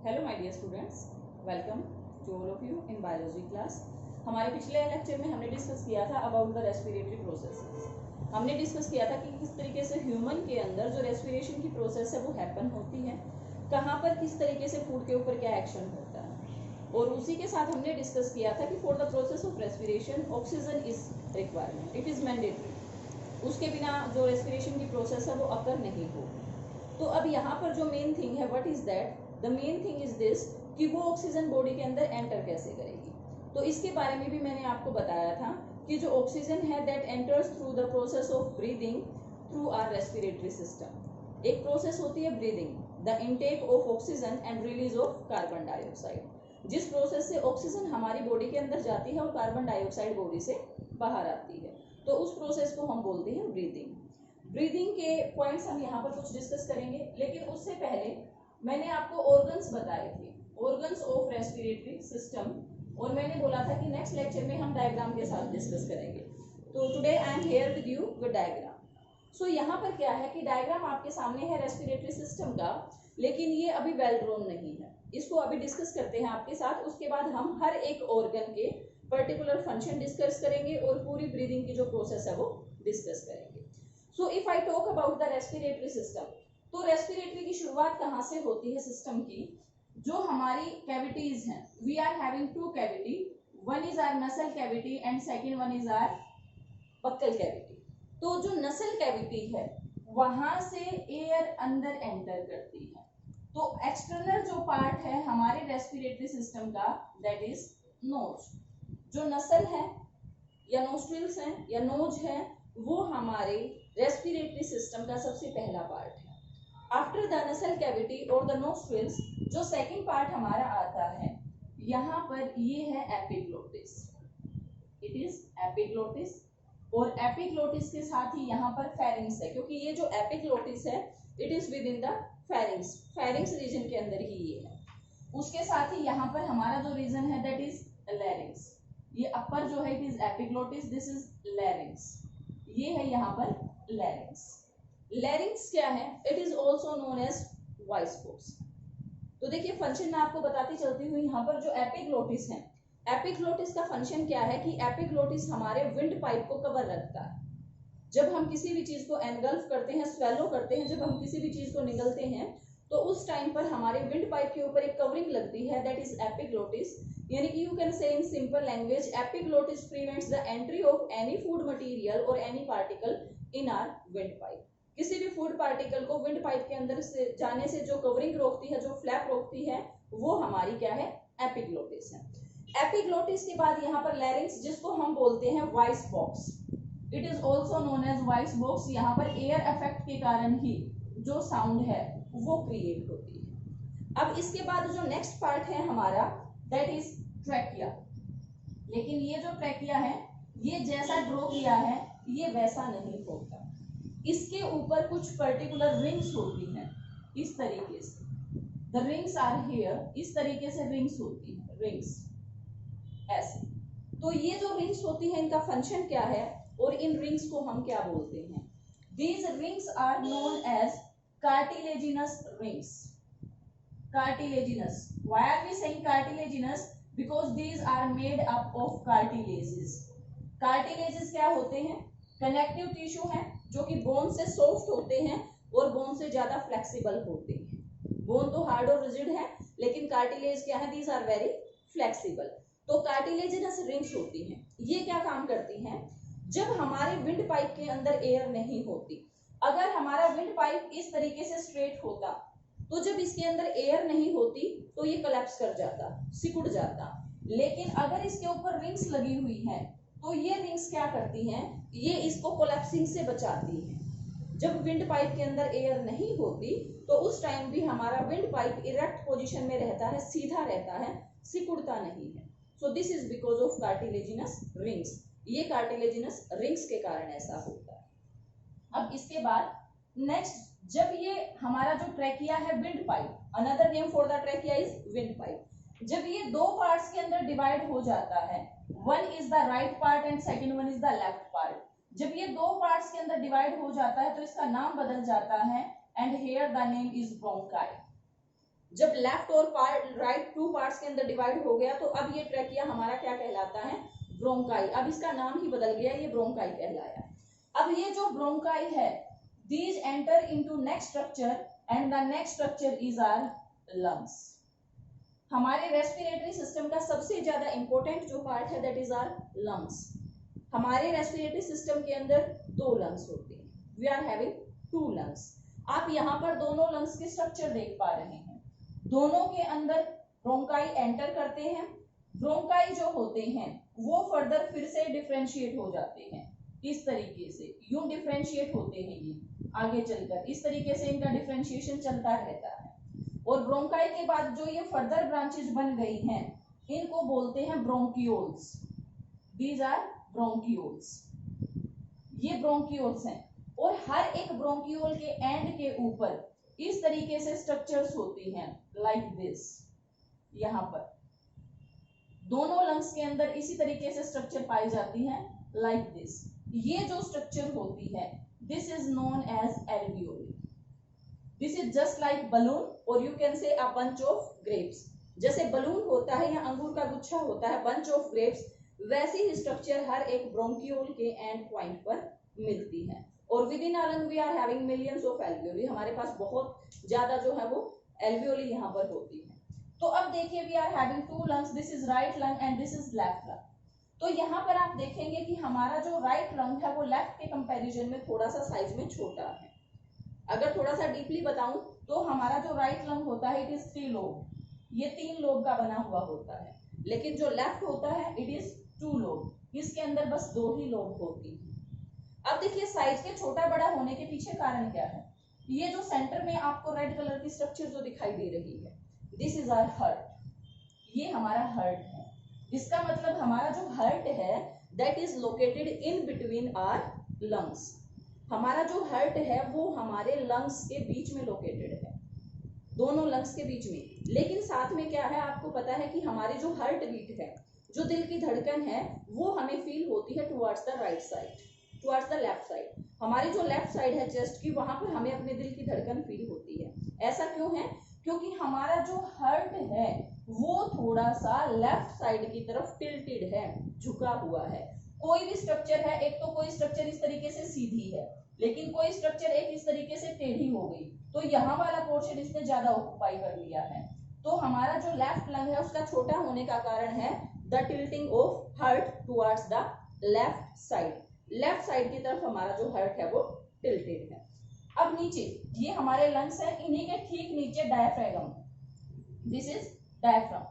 Hello my dear students, welcome to all of you in biology class. हमारे पिछले lecture में हमने discuss किया था अबाउट द रेस्पिरेटरी प्रोसेसेस। हमने डिस्कस किया था कि किस तरीके से ह्यूमन के अंदर जो रेस्पिरेशन की प्रोसेस है वो हैपन होती है, कहाँ पर किस तरीके से फूड के ऊपर क्या एक्शन होता है। और उसी के साथ हमने डिस्कस किया था कि for the process of respiration oxygen is requirement, it is mandatory. उसके बिना जो रेस्पिरेशन की प्रोसेस है वो अकर नहीं होगी। तो अब यहाँ पर जो मेन थिंग है, what is that, the main thing is this कि वो ऑक्सीजन बॉडी के अंदर एंटर कैसे करेगी। तो इसके बारे में भी मैंने आपको बताया था कि जो ऑक्सीजन है that enters through the process of breathing through our respiratory system. एक प्रोसेस होती है breathing, the intake of oxygen and release of carbon dioxide. जिस प्रोसेस से ऑक्सीजन हमारी बॉडी के अंदर जाती है और कार्बन डाइऑक्साइड बॉडी से बाहर आती है, तो उस प्रोसेस को हम बोलते हैं ब्रीदिंग। ब्रीदिंग के पॉइंट्स हम यहाँ पर कुछ डिस्कस करेंगे, लेकिन उससे पहले मैंने आपको ऑर्गन्स बताए थे, ऑर्गन्स ऑफ रेस्पिरेटरी सिस्टम, और मैंने बोला था कि नेक्स्ट लेक्चर में हम डायग्राम के साथ डिस्कस करेंगे। तो today I am here with you with diagram. So यहाँ पर क्या है कि डायग्राम आपके सामने है रेस्पिरेटरी सिस्टम का, लेकिन ये अभी वेल ड्रॉन नहीं है। इसको अभी डिस्कस करते हैं आपके साथ, उसके बाद हम हर एक ऑर्गन के पर्टिकुलर फंक्शन डिस्कस करेंगे और पूरी ब्रीदिंग की जो प्रोसेस है वो डिस्कस करेंगे। So if I talk about the respiratory system, तो रेस्पिरेटरी की शुरुआत कहाँ से होती है सिस्टम की। जो हमारी कैविटीज हैं, we are having two cavity, one is our nasal cavity and second one is our buccal cavity. तो जो नसल कैविटी है वहां से एयर अंदर एंटर करती है। तो एक्सटर्नल जो पार्ट है हमारे रेस्पिरेटरी सिस्टम का दैट इज नोज। जो नसल है या नोस्ट्रिल्स हैं या नोज है वो हमारे रेस्पिरेटरी सिस्टम का सबसे पहला पार्ट है। आफ्टर द नसल कैविटी और द नोस्ट्रिल्स जो सेकंड पार्ट हमारा आता है, यहाँ पर ये है एपिग्लोटिस, इट इज एपिग्लोटिस। और एपिग्लोटिस के साथ ही यहाँ पर फेरिंग्स है, क्योंकि ये जो एपिग्लोटिस है it is with in the pharynx, pharynx reason के अंदर ही ये है। उसके साथ ही यहाँ पर हमारा जो रीजन है दैट इज लैरिंग्स। ये अपर जो है it is epiglottis, this is larynx, ये है यहाँ पर लैरिंग्स। लैरिंग्स क्या है, it is also known as voice box. तो देखिए फंक्शन मैं आपको बताती चलती हुई, यहाँ पर जो एपिग्लोटिस है, एपिग्लोटिस का फंक्शन क्या है कि एपिग्लोटिस हमारे विंड पाइप को कवर रखता है। जब हम किसी भी चीज को एनगल्फ करते हैं, स्वेलो करते हैं, जब हम किसी भी चीज को निगलते हैं, तो उस टाइम पर हमारे विंड पाइप के ऊपर एक कवरिंग लगती है दैट इज एपिग्लोटिस। यानी कि you can say in simple language epiglottis prevents the entry of any food material और any particle in our windpipe. किसी भी फूड पार्टिकल को विंड पाइप के अंदर से जाने से जो कवरिंग रोकती है, जो फ्लैप रोकती है, वो हमारी क्या है, एपिग्लोटिस है। एपिग्लोटिस के बाद यहाँ पर लैरिंग्स, जिसको हम बोलते हैं voice box, it is also known as voice box. यहाँ पर एयर इफेक्ट के कारण ही जो साउंड है वो क्रिएट होती है। अब इसके बाद जो नेक्स्ट पार्ट है हमारा दैट इज ट्रैकिया। लेकिन ये जो ट्रैकिया है ये जैसा ड्रॉ किया है ये वैसा नहीं होता, इसके ऊपर कुछ पर्टिकुलर रिंग्स होती हैं इस तरीके से, द रिंग्स आर हियर, इस तरीके से रिंग्स होती हैं, रिंग्स ऐसे। तो ये जो रिंग्स होती हैं इनका फंक्शन क्या है और इन रिंग्स को हम क्या बोलते हैं, these rings are known as cartilaginous rings. Cartilaginous, why are we saying cartilaginous, because these are made up of cartilages. Cartilages क्या होते हैं, कनेक्टिव टिश्यू हैं जो कि बोन से सॉफ्ट होते हैं और बोन से ज्यादा फ्लेक्सिबल होते हैं। बोन तो हार्ड और रिजिड है, लेकिन कार्टिलेज क्या है, दीज आर वेरी फ्लेक्सिबल। तो कार्टिलेजिनस रिंग्स होती हैं, ये क्या काम करती हैं, जब हमारे विंड पाइप के अंदर एयर नहीं होती, अगर हमारा विंड पाइप इस तरीके से स्ट्रेट होता, तो जब इसके अंदर एयर नहीं होती तो ये कोलैप्स कर जाता, सिकुड़ जाता। लेकिन अगर इसके ऊपर रिंग्स लगी हुई हैं तो ये रिंग्स क्या करती हैं, ये इसको कोलैप्सिंग से बचाती हैं। जब विंड पाइप के अंदर एयर नहीं होती तो उस टाइम भी हमारा विंड पाइप इरेक्ट पोजीशन में रहता है, सीधा रहता है, सिकुड़ता नहीं है। So this is because of cartilaginous rings. ये कार्टिलेजिनस रिंग्स के कारण ऐसा होता है। अब इसके बाद नेक्स्ट, जब ये हमारा जो ट्रैकिया है wind pipe, another name for the trachea is wind pipe, जब ये दो पार्ट्स के अंदर डिवाइड हो जाता है, one is the right part and second one is the left part, जब ये दो पार्ट्स के अंदर डिवाइड हो जाता है तो इसका नाम बदल जाता है and here the name is bronchi. जब लेफ्ट और राइट टू पार्ट्स के अंदर डिवाइड हो गया तो अब ये ट्रैकिया हमारा क्या कहलाता है, ब्रोंकाई। अब इसका नाम ही बदल गया, ये ब्रोंकाई कहलाया। अब ये जो ब्रोंकाई है, these enter into next structure and the next structure is our lungs. हमारे रेस्पिरेटरी सिस्टम का सबसे ज्यादा इंपॉर्टेंट जो पार्ट है दैट इज आर लंग्स। हमारे रेस्पिरेटरी सिस्टम के अंदर 2 लंग्स होते हैं, वी आर हैविंग 2 लंग्स। आप यहाँ पर दोनों लंग्स के स्ट्रक्चर देख पा रहे हैं, दोनों के अंदर ब्रोंकाई एंटर करते हैं। ब्रोंकाई जो होते हैं वो फर्दर फिर से डिफरेंशिएट हो जाते हैं, इस तरीके से यूं डिफरेंशिएट होते हैं ये आगे चलकर, इस तरीके से इनका डिफरेंशिएशन चलता रहता है। और ब्रोंकाई के बाद जो ये फर्दर ब्रांचेज बन गई हैं इनको बोलते हैं ब्रोंकियोल्स। दीज आर ब्रोंकियोल्स, ये ब्रोंकियोल्स हैं। और हर एक ब्रोंकियोल के एंड के ऊपर इस तरीके से स्ट्रक्चर्स होती हैं लाइक दिस। यहाँ पर दोनों लंग्स के अंदर इसी तरीके से स्ट्रक्चर पाई जाती हैं लाइक दिस। ये जो स्ट्रक्चर होती है this is known as alveoli. This is just like balloon और you can say a bunch of grapes. जैसे बलून होता है या अंगूर का गुच्छा होता है, बंच ऑफ ग्रेप्स, वैसी ही स्ट्रक्चर हर एक ब्रोंकियोल के एंड पॉइंट पर मिलती है। और within our lung we are having millions of alveoli, हमारे पास बहुत ज्यादा जो है वो एल्वियोली यहाँ पर होती है। तो अब देखिए we are having 2 lungs, this is right lung and this is left lung. तो यहाँ पर आप देखेंगे कि हमारा जो राइट लंग है वो लेफ्ट के कंपैरिजन में थोड़ा सा साइज में छोटा है। अगर थोड़ा सा डीपली बताऊं तो हमारा जो राइट लंग होता है इट इज 3 लोब, ये 3 लोब का बना हुआ होता है। लेकिन जो लेफ्ट होता है इट इज 2 लोब, इसके अंदर बस 2 ही लोब होती है। अब देखिए साइज के छोटा बड़ा होने के पीछे कारण क्या है। ये जो सेंटर में आपको रेड कलर की स्ट्रक्चर जो दिखाई दे रही है दिस इज आवर हार्ट, ये हमारा हार्ट है। इसका मतलब हमारा जो हार्ट है that is located in between our lungs. हमारा जो हार्ट है वो हमारे लंग्स के बीच में लोकेटेड है, दोनों लंग्स के बीच में। लेकिन साथ में क्या है, आपको पता है कि हमारी जो हार्ट बीट है, जो दिल की धड़कन है, वो हमें फील होती है towards the right side, towards the left side. हमारी जो लेफ्ट साइड है चेस्ट की, वहां पर हमें अपने दिल की धड़कन फील होती है। ऐसा क्यों है, क्योंकि हमारा जो हार्ट है वो थोड़ा सा लेफ्ट साइड की तरफ टिल्टेड है, झुका हुआ है। कोई भी स्ट्रक्चर है, एक तो कोई स्ट्रक्चर इस तरीके से सीधी है, लेकिन कोई स्ट्रक्चर एक इस तरीके से टेढ़ी हो गई, तो यहाँ वाला पोर्शन इसने ज्यादा ऑक्युपाई कर लिया है। तो हमारा जो लेफ्ट लंग है उसका छोटा होने का कारण है the tilting of heart towards the left side. Left side की तरफ हमारा जो हार्ट है वो टिल्टेड है। अब नीचे ये हमारे लंग्स हैं, इन्हीं के ठीक नीचे डायफ्राम, दिस इज डायफ्राम।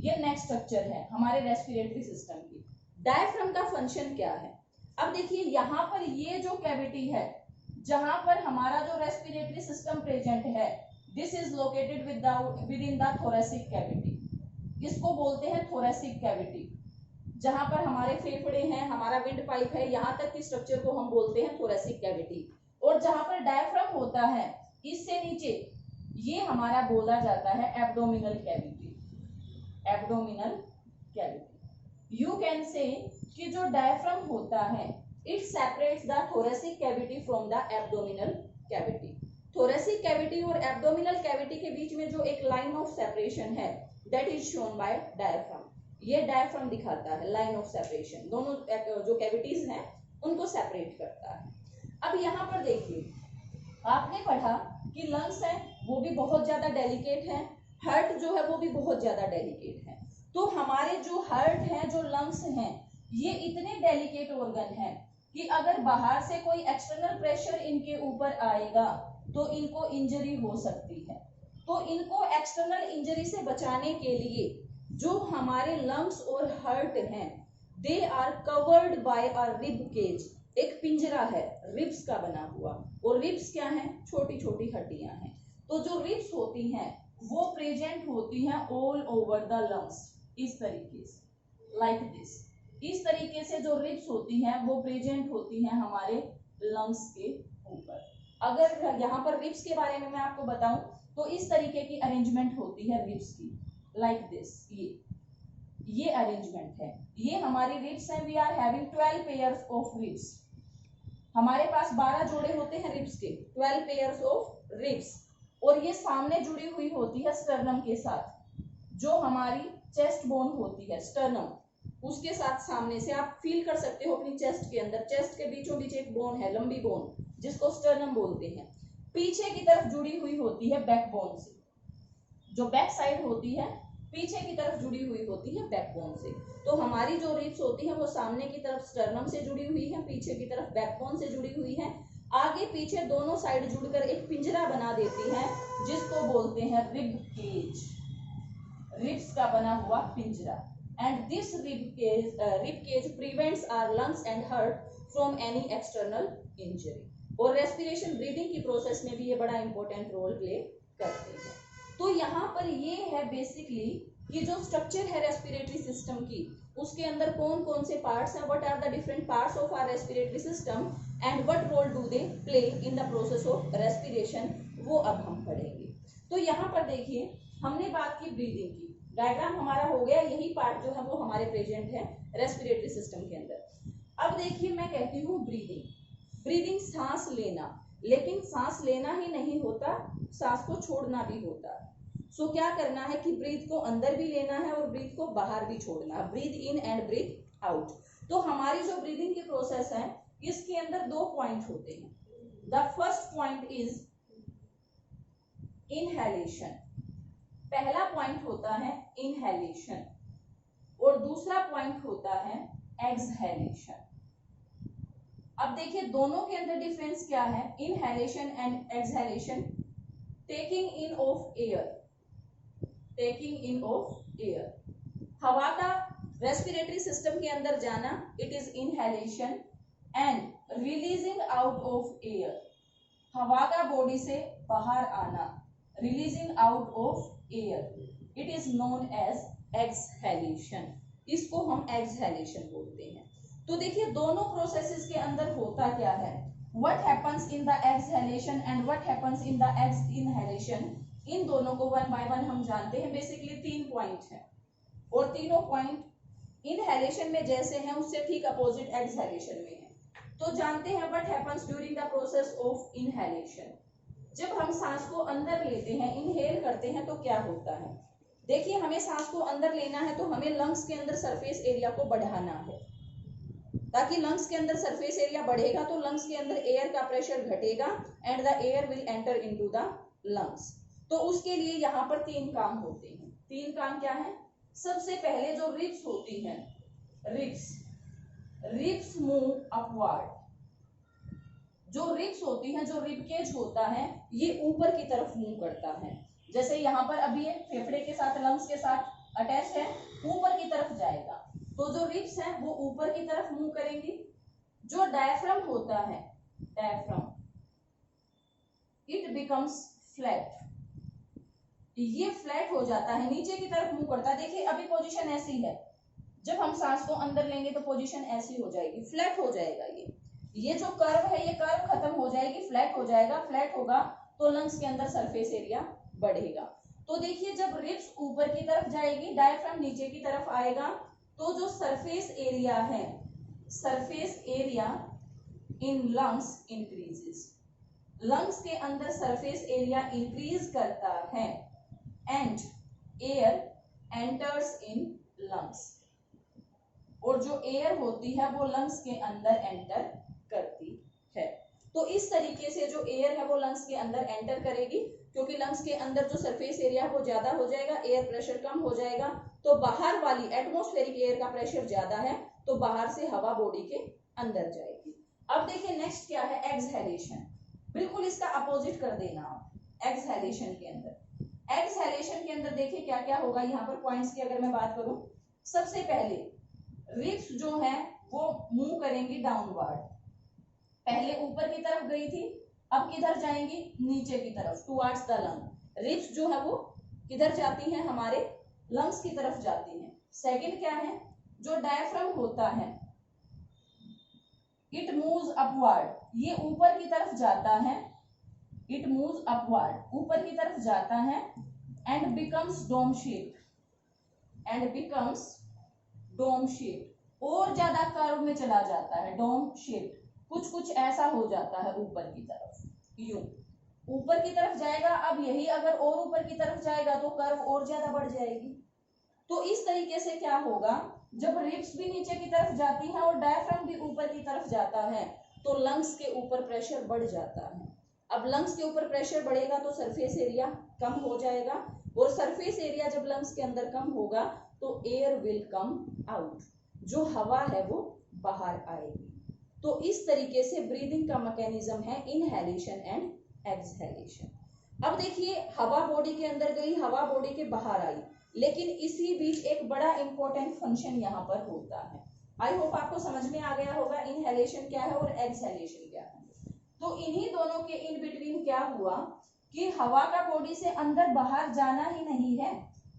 ये नेक्स्ट स्ट्रक्चर है हमारे रेस्पिरेटरी सिस्टम की। डायफ्राम का फंक्शन क्या है, अब देखिए यहाँ पर ये जो कैविटी है जहां पर हमारा जो रेस्पिरेटरी सिस्टम प्रेजेंट है this is located with in the thoracic cavity. इसको बोलते हैं थोरेसिक कैविटी। जहां पर हमारे फेफड़े हैं, हमारा विंड पाइप है, यहाँ तक की स्ट्रक्चर को हम बोलते हैं थोरेसिक कैविटी। और जहां पर डायफ्राम होता है इससे नीचे ये हमारा बोला जाता है abdominal cavity. Abdominal cavity, you can से कि जो डायफ्राम होता है it separates the thoracic cavity from the abdominal cavity. Thoracic cavity और एब्डोमिनल कैविटी के बीच में जो एक लाइन ऑफ सेपरेशन है that is shown by diaphragm. ये डायफ्राम दिखाता है लाइन ऑफ सेपरेशन, दोनों जो कैविटीज हैं उनको सेपरेट करता है। अब यहाँ पर देखिए आपने पढ़ा कि लंग्स हैं वो भी बहुत ज्यादा डेलिकेट हैं, हार्ट जो है वो भी बहुत ज्यादा डेलिकेट है। तो हमारे जो हार्ट हैं, जो लंग्स हैं, ये इतने डेलिकेट ऑर्गन हैं कि अगर बाहर से कोई एक्सटर्नल प्रेशर इनके ऊपर आएगा तो इनको इंजरी हो सकती है। तो इनको एक्सटर्नल इंजरी से बचाने के लिए जो हमारे लंग्स और हार्ट हैं they are covered by a rib cage. एक पिंजरा है रिब्स का बना हुआ, और रिब्स क्या है, छोटी छोटी हड्डियां हैं। तो जो रिब्स होती हैं वो प्रेजेंट होती हैं ऑल ओवर द लंग्स, इस तरीके से लाइक दिस। इस तरीके से जो रिब्स होती हैं वो प्रेजेंट होती हैं हमारे लंग्स के ऊपर। अगर यहाँ पर रिब्स के बारे में मैं आपको बताऊं तो इस तरीके की अरेंजमेंट होती है रिब्स की, लाइक दिस। ये अरेंजमेंट है, ये हमारी रिब्स हैं। We are having 12 pairs of ribs. हमारे पास 12 जोड़े होते हैं रिब्स के, 12 पेयर्स ऑफ रिब्स। और ये सामने जुड़ी हुई होती है स्टर्नम के साथ, जो हमारी चेस्ट बोन होती है स्टर्नम, उसके साथ सामने से आप फील कर सकते हो अपनी चेस्ट के अंदर, चेस्ट के बीचों बीच एक बोन है, लंबी बोन, जिसको स्टर्नम बोलते हैं। पीछे की तरफ जुड़ी हुई होती है बैकबोन से, जो बैक साइड होती है पीछे की तरफ जुड़ी हुई होती है बैकबोन से। तो हमारी जो रिब्स होती है वो सामने की तरफ स्टर्नम से जुड़ी हुई है, पीछे की तरफ बैकबोन से जुड़ी हुई है, आगे पीछे दोनों साइड जुड़कर एक पिंजरा बना देती है, जिसको बोलते हैं रिब केज, रिब्स का बना हुआ पिंजरा। And this rib cage prevents our lungs and heart from any external injury. और रेस्पिरेशन ब्रीदिंग की प्रोसेस में भी ये बड़ा इंपॉर्टेंट रोल प्ले करते हैं। तो यहाँ पर ये है बेसिकली कि जो स्ट्रक्चर है रेस्पिरेटरी सिस्टम की, उसके अंदर कौन कौन से पार्ट्स हैं, what are the different parts of our respiratory system and what role do they play in the process of respiration, वो अब हम पढ़ेंगे। तो यहाँ पर देखिए हमने बात की ब्रीदिंग की, डायग्राम हमारा हो गया, यही पार्ट जो है वो हमारे प्रेजेंट है रेस्पिरेटरी सिस्टम के अंदर। अब देखिए मैं कहती हूँ ब्रीदिंग, ब्रीदिंग सांस लेना, लेकिन सांस लेना ही नहीं होता, सांस को छोड़ना भी होता है। सो क्या करना है कि ब्रीथ को अंदर भी लेना है और ब्रीथ को बाहर भी छोड़ना है, breathe in and breathe out. तो हमारी जो ब्रीदिंग की प्रोसेस है इसके अंदर दो पॉइंट होते हैं। The first point is inhalation, पहला पॉइंट होता है इनहेलेशन और दूसरा पॉइंट होता है एक्सहेलेशन। अब देखिए दोनों के अंदर डिफरेंस क्या है, inhalation and exhalation. Taking in of air, taking in of air, हवा का रेस्पिरेटरी सिस्टम के अंदर जाना, it is inhalation, and releasing out of air, हवा का बॉडी से बाहर आना, releasing out of air, it is known as exhalation, इसको हम एक्सहेलेशन बोलते हैं। तो देखिए दोनों प्रोसेसेस के अंदर होता क्या है, what happens in the exhalation and what happens in the inhalation, इन दोनों को वन बाय वन हम जानते हैं। बेसिकली 3 पॉइंट हैं और तीनों पॉइंट इनहेलेशन में जैसे हैं उससे ठीक अपोजिट एक्सहेलेशन में है। तो जानते हैं what happens during the process of inhalation, जब हम सांस को अंदर लेते हैं, इनहेल करते हैं, तो क्या होता है, देखिए हमें सांस को अंदर लेना है तो हमें लंग्स के अंदर सरफेस एरिया को बढ़ाना है, ताकि लंग्स के अंदर सरफेस एरिया बढ़ेगा तो लंग्स के अंदर एयर का प्रेशर घटेगा and the air will enter into the lungs. तो उसके लिए यहाँ पर 3 काम होते हैं। 3 काम क्या है, सबसे पहले जो रिब्स होती हैं, रिब्स मूव अपवर्ड, जो रिब्स होती हैं, जो रिब केज होता है ये ऊपर की तरफ मूव करता है। जैसे यहाँ पर अभी ये फेफड़े के साथ लंग्स के साथ अटैच है, ऊपर की तरफ जाएगा, तो जो रिब्स हैं वो ऊपर की तरफ मूव करेंगी। जो डायफ्राम होता है, डायफ्राम, इट बिकम्स फ्लैट, ये फ्लैट हो जाता है, नीचे की तरफ मूव करता है। देखिए अभी पोजीशन ऐसी है, जब हम सांस को अंदर लेंगे तो पोजीशन ऐसी हो जाएगी, फ्लैट हो जाएगा, ये जो कर्व है ये कर्व खत्म हो जाएगी, फ्लैट हो जाएगा। फ्लैट होगा तो लंग्स के अंदर सरफेस एरिया बढ़ेगा। तो देखिए जब रिब्स ऊपर की तरफ जाएगी, डायफ्राम नीचे की तरफ आएगा, तो जो सरफेस एरिया है, surface area in lungs increases, lungs के अंदर सरफेस एरिया इंक्रीज करता है and air enters in lungs, और जो एयर होती है वो लंग्स के अंदर एंटर करती है। तो इस तरीके से जो एयर है वो लंग्स के अंदर एंटर करेगी, क्योंकि लंग्स के अंदर जो सरफेस एरिया है वो ज्यादा हो जाएगा, एयर प्रेशर कम हो जाएगा, तो बाहर वाली एटमॉस्फेरिक एयर का प्रेशर ज्यादा है तो बाहर से हवा बॉडी के अंदर जाएगी। अब देखिए नेक्स्ट क्या है, एक्सहेलेशन, बिल्कुल इसका अपोजिट कर देना आप। एक्सहेलेशन के अंदर, एक्सहेलेशन के अंदर देखिए क्या क्या होगा। यहाँ पर पॉइंट्स की अगर मैं बात करूं, सबसे पहले रिब्स जो है वो मूव करेंगी डाउनवर्ड, पहले ऊपर की तरफ गई थी, अब किधर जाएंगी, नीचे की तरफ, टुवर्ड्स द लंग। रिब्स जो है वो किधर जाती हैं, हमारे लंग्स की तरफ जाती हैं। सेकंड क्या है, जो डायफ्राम होता है, इट मूव्स अपवर्ड, ये ऊपर की तरफ जाता है, इट मूव्स अपवर्ड, ऊपर की तरफ जाता है, and becomes dome shape, and becomes dome shape, और ज्यादा कर्व में चला जाता है, डोम शेप, कुछ कुछ ऐसा हो जाता है ऊपर की तरफ, यूं। ऊपर की तरफ जाएगा। अब यही अगर और ऊपर की तरफ जाएगा तो कर्व और ज्यादा बढ़ जाएगी। तो इस तरीके से क्या होगा, जब रिब्स भी नीचे की तरफ जाती हैं और डायफ्राम भी ऊपर की तरफ जाता है तो लंग्स के ऊपर प्रेशर बढ़ जाता है। अब लंग्स के ऊपर प्रेशर बढ़ेगा तो सरफेस एरिया कम हो जाएगा, और सरफेस एरिया जब लंग्स के अंदर कम होगा तो एयर विल कम आउट, जो हवा है वो बाहर आएगी। तो इस तरीके से ब्रीदिंग का मैकेनिज्म है इनहेलेशन एंड एक्सहेलेशन। अब देखिए, हवा बॉडी के अंदर गई, हवा बॉडी के बाहर आई, लेकिन इसी बीच एक बड़ा इंपॉर्टेंट फंक्शन यहाँ पर होता है। आई होप आपको समझ में आ गया होगा इनहेलेशन क्या है और एक्सहेलेशन क्या है। तो इन्हीं दोनों के इन बिटवीन क्या हुआ कि हवा का बॉडी से अंदर बाहर जाना ही नहीं है।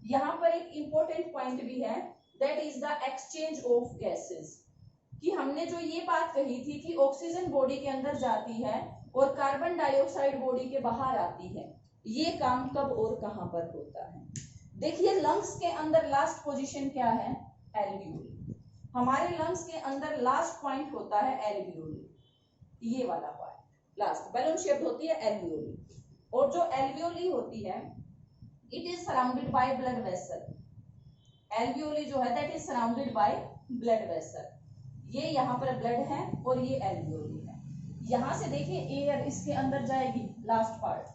यहाँ पर एक इंपॉर्टेंट पॉइंट भी है, that is the exchange of gases. कि हमने जो ये बात कही थी कि ऑक्सीजन बॉडी के अंदर जाती है और कार्बन डाइऑक्साइड बॉडी के बाहर आती है, ये काम कब और कहां पर होता है। देखिए, लंग्स के अंदर लास्ट पोजीशन क्या है, एल्वियोली। हमारे लंग्स के अंदर लास्ट पॉइंट होता है एल्वियोली, ये वाला पॉइंट लास्ट बैलून शेप होती है एल्वियोली। और जो एल्वियोली होती है it is surrounded by blood vessel. Alveoli जो है that is surrounded by blood vessel. ये यहाँ पर ब्लड है और ये एल्वियोली है। यहाँ से देखिए एयर इसके अंदर जाएगी, लास्ट पार्ट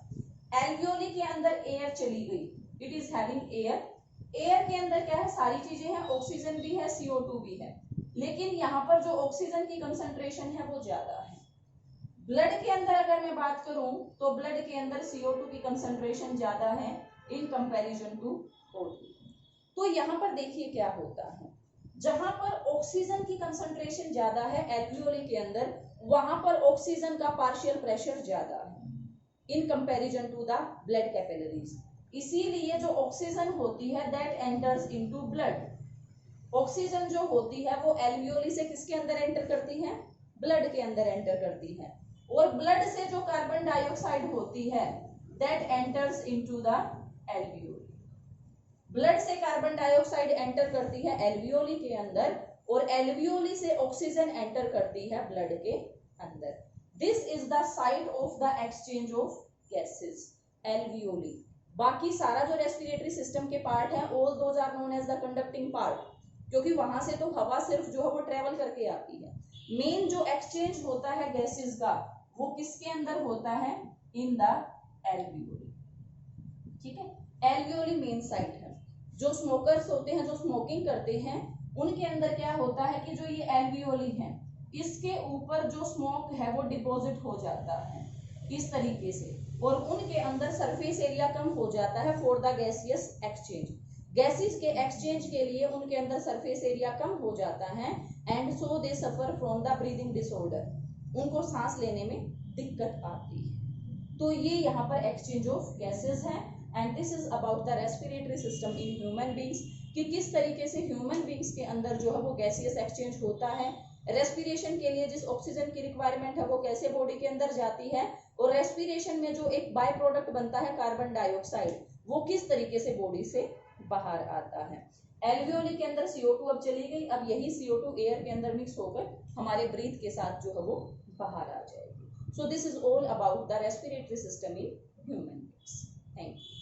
एल्वियोली के अंदर एयर चली गई, it is having air. Air के अंदर क्या है, सारी चीजें हैं, ऑक्सीजन भी है, CO2 भी है, लेकिन यहाँ पर जो ऑक्सीजन की कंसंट्रेशन है वो ज्यादा है। ब्लड के अंदर अगर मैं बात करूं तो ब्लड के अंदर CO2 की कंसंट्रेशन ज्यादा है इन कंपैरिजन टू O2। तो यहाँ पर देखिए क्या होता है, जहां पर ऑक्सीजन की कंसंट्रेशन ज्यादा है एल्वियोली के अंदर, वहां पर ऑक्सीजन का पार्शियल प्रेशर ज्यादा है in comparison to the blood capillaries. इसीलिए जो ऑक्सीजन होती है that enters into blood, oxygen जो होती है वो एल्वियोली से किसके अंदर एंटर करती है, ब्लड के अंदर एंटर करती है। और ब्लड से जो कार्बन डाइऑक्साइड होती है that enters into the alveoli. Blood से कार्बन डाइऑक्साइड एंटर करती है एल्वियोली के अंदर और एल्वियोली से ऑक्सीजन एंटर करती है ब्लड के अंदर। This is the site of the exchange of gases, alveoli. बाकी सारा जो रेस्पिरेटरी सिस्टम के पार्ट है all those are known as the conducting part, क्योंकि वहां से तो हवा सिर्फ जो है वो ट्रेवल करके आती है। मेन जो एक्सचेंज होता है गैसेस का वो किसके अंदर होता है, इन द एल्वियोली। ठीक है, एल्वियोली मेन साइट है। जो स्मोकर्स होते हैं, जो स्मोकिंग करते हैं, उनके अंदर क्या होता है कि जो ये एल्वियोली है इसके ऊपर जो स्मोक है वो डिपॉजिट हो जाता है इस तरीके से, और उनके अंदर सरफेस एरिया कम हो जाता है for the gaseous exchange. Gases के एक्सचेंज के लिए उनके अंदर सरफेस एरिया कम हो जाता है and so they suffer from the breathing disorder, उनको सांस लेने में दिक्कत आती है। तो ये यहाँ पर एक्सचेंज ऑफ गैसेस है and this is about the respiratory system in human beings, कि किस तरीके से ह्यूमन बींग्स के अंदर जो है वो गैसियस एक्सचेंज होता है। रेस्पिरेशन के लिए जिस ऑक्सीजन की रिक्वायरमेंट है वो कैसे बॉडी के अंदर जाती है, और रेस्पिरेशन में जो एक बाय प्रोडक्ट बनता है कार्बन डाइऑक्साइड, वो किस तरीके से बॉडी से बाहर आता है। एल्वियोली के अंदर CO2 अब चली गई, अब यही CO2 एयर के अंदर मिक्स होकर हमारे ब्रीथ के साथ जो है वो बाहर आ जाएगी। So this is all about the respiratory system in human beings. Thank you.